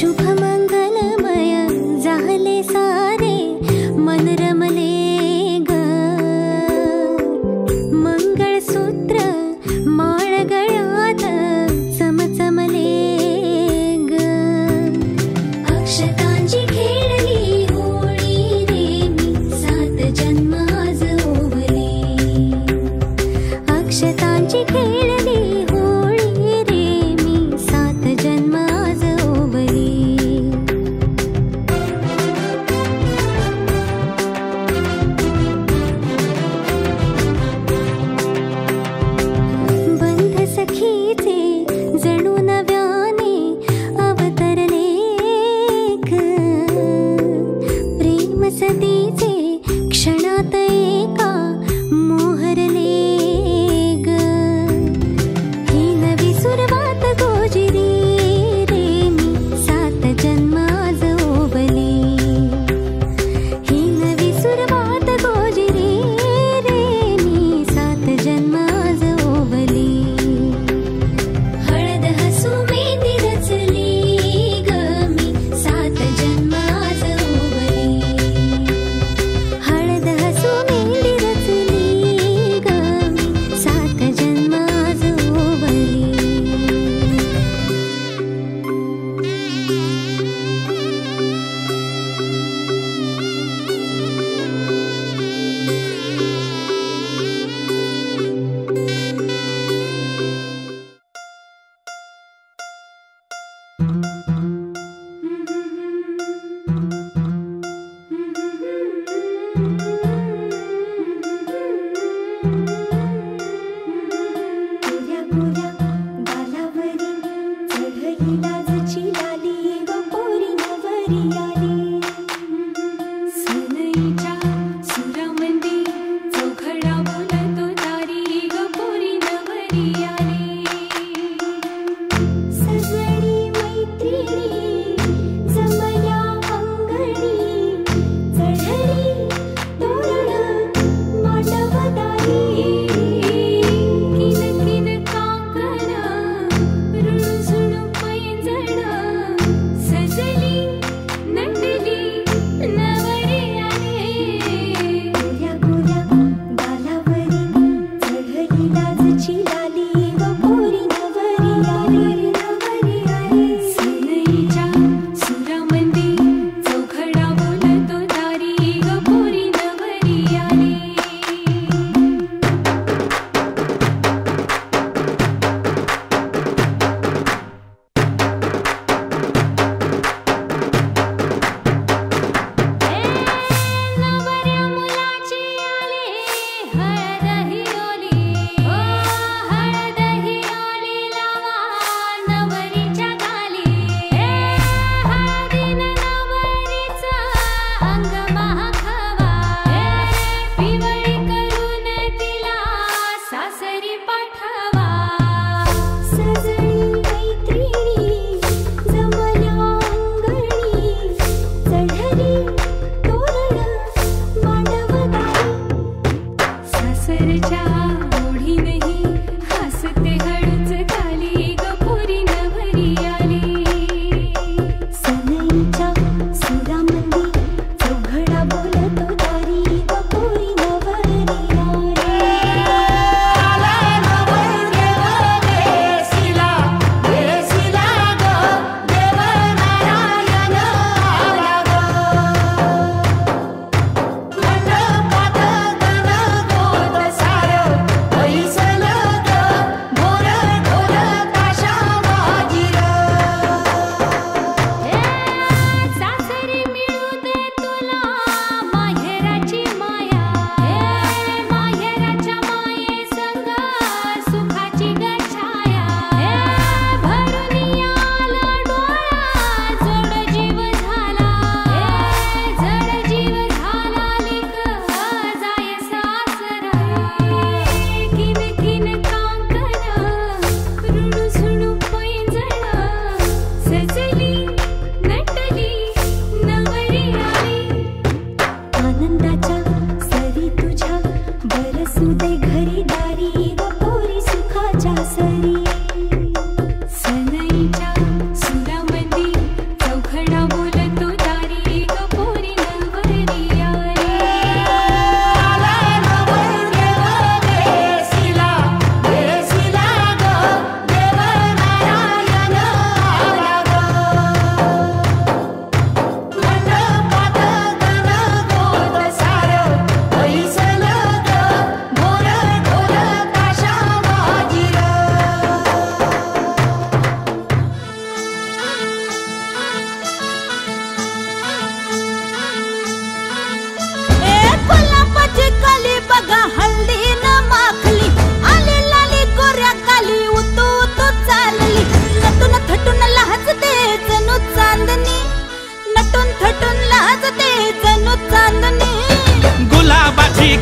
शुभ मंगलमय झाले सारे मन रमले ग मंगळसूत्र माळ गळ्यात चमचमले ग अक्षतांची खेळली होळी रे मी सात जन्म आज ओवली अक्षतांची खेळली होळी रे मी सात जन्म आज ओवली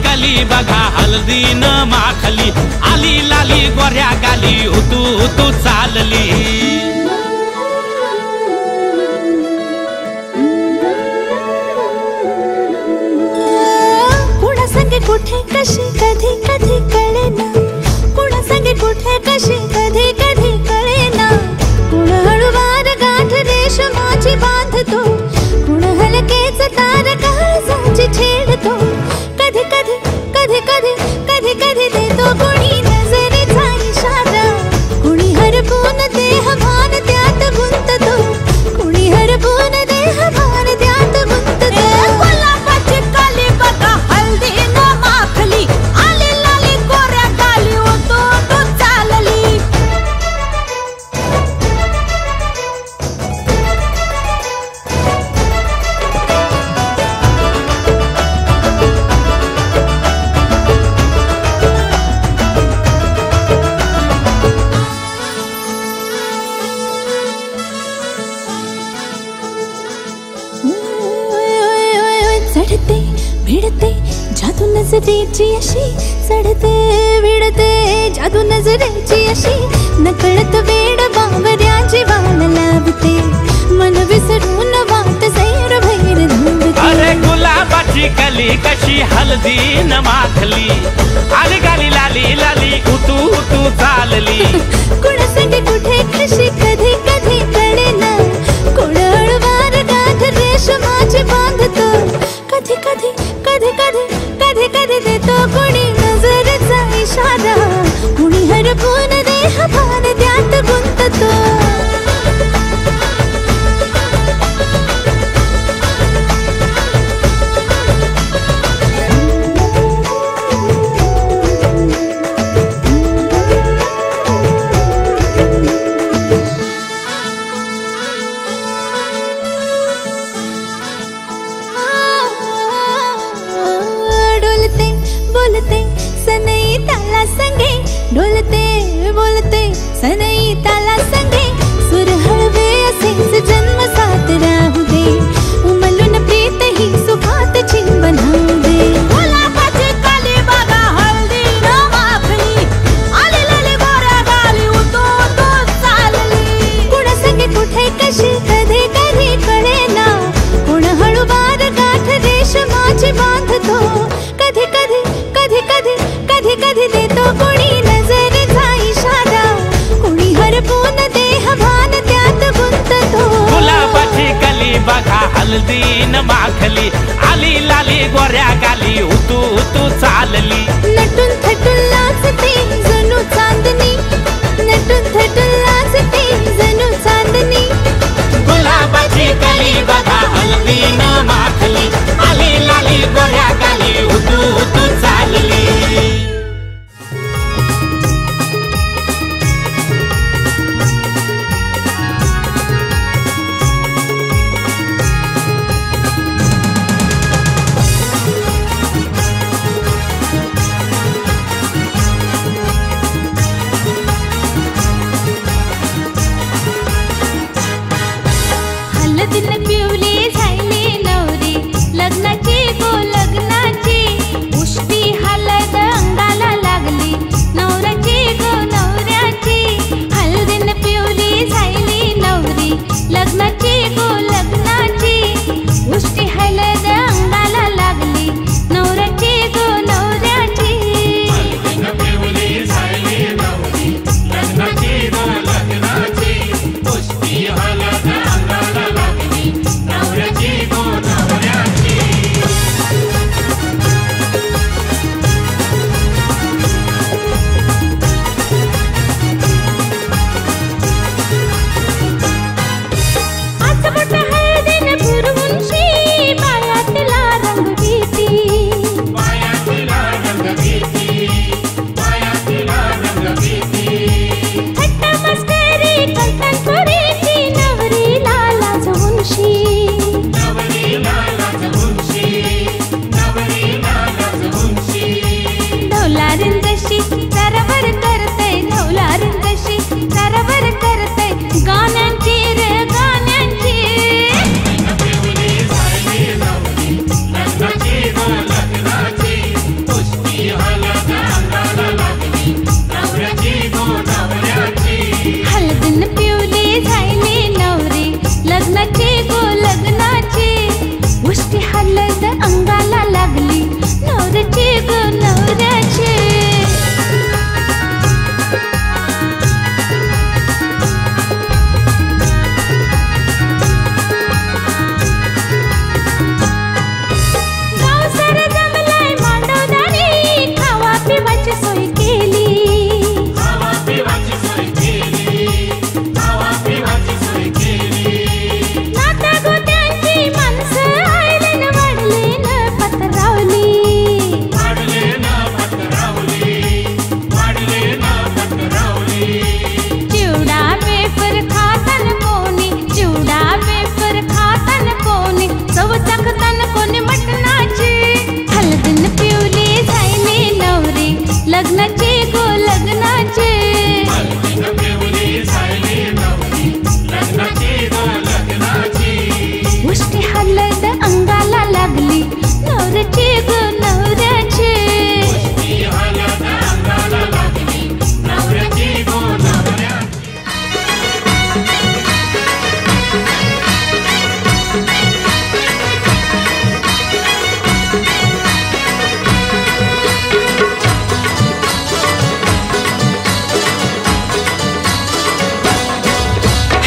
कली बघा हळदीन माखली आली लाली गोऱ्या गाली हुतू हुतू चालली कुणा संगे कुठे कशी कधी कधी कळेना कुणा संगे कुठे कशी कधी कधी कळेना कुण हळूवार गाठ रेशमाची बांधतो कुण हलकेच तार काळजाची छेडतो कधी कधी कधी कधी कधी कधी देतो कुणी नजरेचा इशारा कुणी हरपून देह भान त्यात गुंततो कुणी हरपून देह भान त्यात गुंततो गुलाबाची काली बघा हळदी न माखली आली लाली गोऱ्या गाली होतो तो चालली चढते भिडते जादू नजरेची अशी चढते भिडते जादू नजरेची अशी नकळत वेड बावऱ्याची वाण लावते मन विसरून वाट सैर भैर धुंदते अरे गुलाबाची कली कशी हळदीन माखली आली गाली लाली लाली उतू उतू चालली कुणा संगे कुठे कशी कधी कधी कळेना कुण हळूवार गाठ रेशमाची बांधतो कधी कधी कधी कधी कधी कधी देतो कुणी नजरेचा इशारा कुणी हरपून देह भान त्यात गुंततो बोलते सनई ताला संगे डोलते बोलते सनई ताला संगे सुर हळवे असेच जन्म साथ राहू दे उमलून प्रीत ही सुखात चिन बनवू दे गुलाबाची काली बघा हळदी न माखली आली लाली गोऱ्या गाली उतो तो चालली कुणा संगे कुठे कशी कधी कधी कळेना कुण हळूवार गाठ रेशमाची बांधतो कधी कधी कधी कधी कधी कधी देतो कुणी नजरेचा इशारा कुणी हरपून देह भान त्यात गुंततो गुलाबाची कली बघा हळदीन माखली आली लाली गोऱ्या गाली उतू उतू चालली नटून थटून लाजते जणू चांदणी नटून थटून लाजते जणू चांदणी गुलाबाची कली बघा हळदीन माखली आली लाली गोऱ्या गाली उतू उतू चालली हळदीन पिवली झायली नवरी लग्नाची गो लग्नाची उष्टी हळद अंगाला लागली नवऱ्याची गो नवऱ्याची हळदीन पिवली झायली नवरी लग्नाची गो लग्नाची उष्टी हळद अंगाला लागली नवऱ्याची गो नवऱ्याची हळदीन पिवली झायली नवरी लग्नाची गो लग्नाची उष्टी हळद अंगाला लागली नवऱ्याची गो नवऱ्याची आज मोठं हळदीन फुरवूनशी पायातला रंग घेती पायातला रंग घेती पायातला रंग घेती थट्टा मस्करी करतान पोरीची नवरीला लाजवूनशी नवरीला लाजवूनशी नवरीला लाजवूनशी ढोलारीन जशी तरवर करते ढोलारीन जशी तरवर करते गाण्यांची रे गाण्यांची पिवली झायली नवरी लग्नाची गो लग्नाची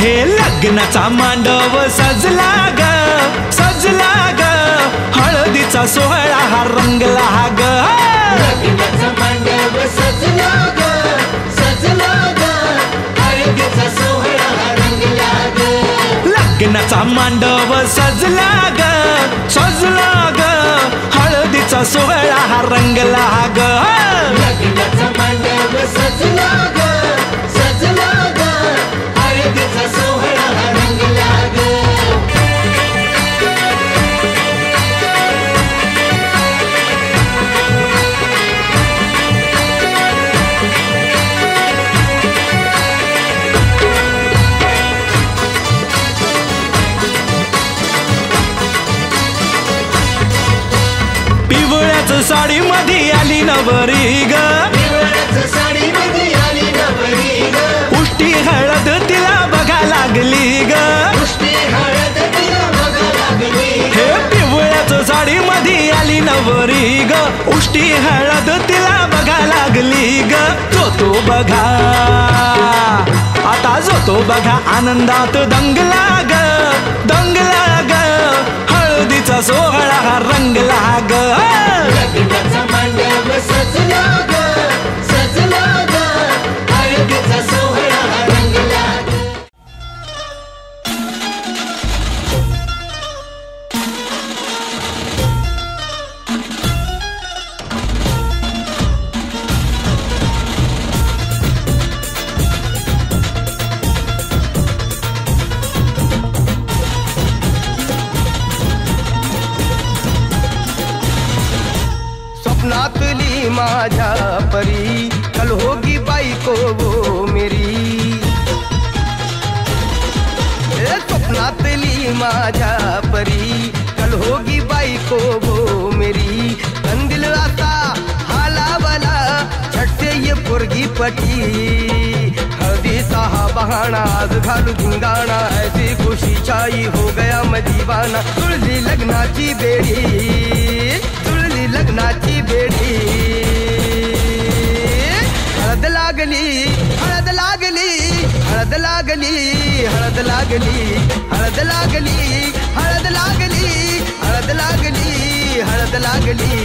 हे लग्नाचा मांडव सजला ग सजला ग हळदीचा सोहळा हा रंगला ग लग्नाचा मांडव सजला ग सजला ग हळदीचा सोहळा हा रंगला ग लग्नाचा मांडव सजला ग सजला ग हळदीचा सोहळा हा रंगला ग लग्नाचा मांडव सजला ग सजला ग हळदीचा सोहळा हा रंगला ग पिवळ्याच साडी मध्ये आली नवरी ग साडी मध्ये आली नवरी ग उष्टी हळद तिला बघा लागली ग उष्टी हळद तिला बघा लागली हे पिवळ्याच साडी मध्ये आली नवरी ग उष्टी हळद तिला बघा लागली ग जो बघा आता जो बघा आनंदात दंगला ग दंगला ग हळदीचा सोहळा हा रंगला ग लग्नाचा मांडव सजला ग सजला ग हळदीचा सोहळा हा रंगला ग स्वप्नातली माझ्या परी कल होगी बायको वो मेरी स्वप्नातली माझ्या परी कल होगी बायको वो मेरी कंदिल आता हालावला झट से ये पुरगी पटी हल्दी सा बहाना आज घालू धिंगाणा ऐसी खुशी छाई हो गया मैं दीवाना तुळली लग्नाची बेडी तुळली लग्नाची बेडी हळद लागली हळद लागली हळद लागली हळद लागली हळद लागली हळद लागली हळद लागली हळद लागली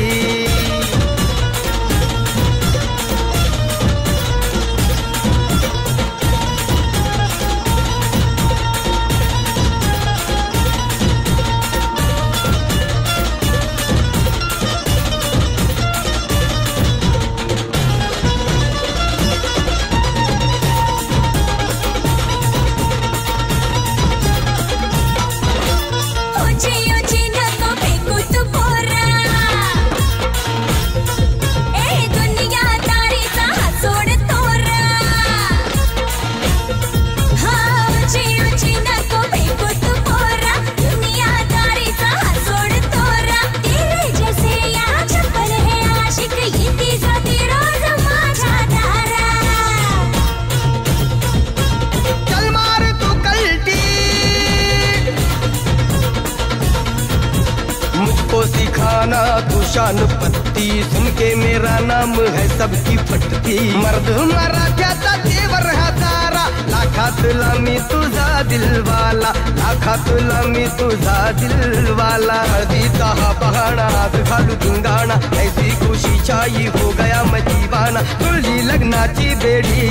तू शान पत्ती सुन के मेरा नाम है सबकी फटती मर्द मराठ्याचा देवर हा तारा लाखातला मी तुझा दिलवाला लाखातला मी तुझा दिलवाला हळदीचा हा बहाणा आज घालू धिंगाणा ऐसी खुशी छाई हो गया मैं दीवाना तुझी लग्नाची बेडी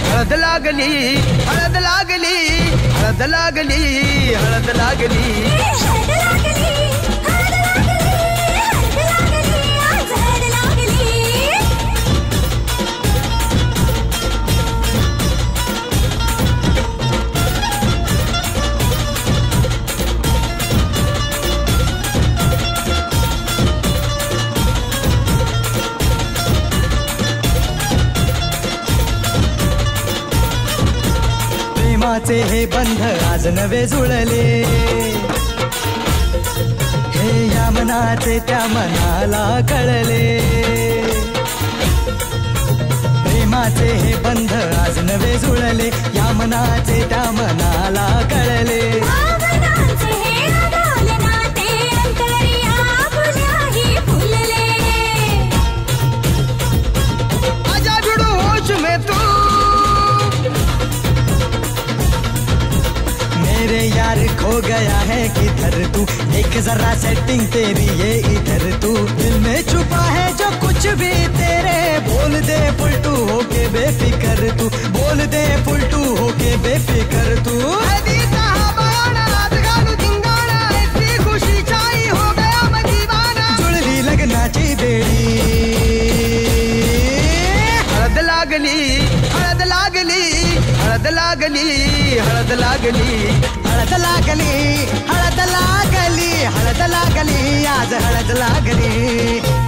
हळद लागली हळद लागली हळद लागली हळद लागली प्रेमाचे हे बंध आज नवे जुळले हे या मनाचे त्या मनाला कळले प्रेमाचे हे बंध आज नवे जुळले या मनाचे त्या मनाला कळले खो गया है किधर तू, एक जरा सेटिंग तेरी ये इधर तू, दिल में छुपा है जो कुछ भी तेरे, बोल दे फुलटू होके बेफिकर तू, बोल दे फुलटू होके बेफिकर तू। जुळली लग्नाची बेडी, हळद लागली हळद लागली हळद लागली हळद लागली हळद लागली हळद लागली हळद लागली आज हळद लागली।